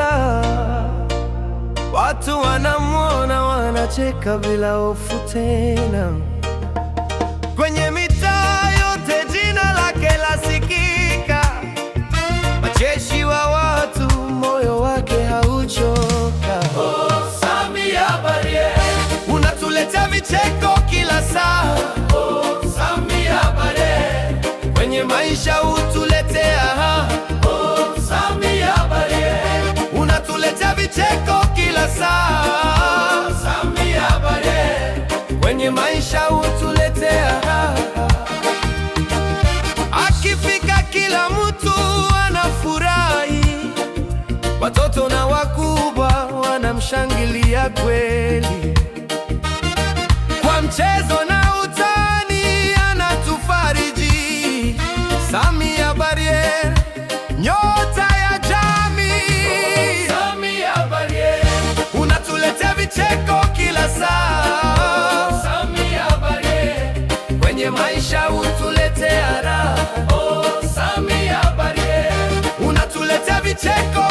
furaha, watu wanamwona, wanacheka bila hofu tena. Kwenye mitaa yote jina lake lasikika, majeshi wa watu, moyo wake hauchoka. Oh, Samia Bariere, unatuletea vicheko kila saa. oh, Samia Bariere, Kwenye maisha utuletea, oh, Samia Bariere, unatuletea vicheko kila saa. Samia Bariere, Kwenye maisha utuletea, akifika kila mtu anafurahi, watoto na wakubwa wanamshangilia kweli. Kwa mchezo na utani anatufariji. Samia Bariere, nyota ya jamii. Samia Bariere, Unatuletea vicheko kila saa. Samia Bariere, Kwenye maisha utuletea raha. oh, Samia Bariere, Unatuletea vicheko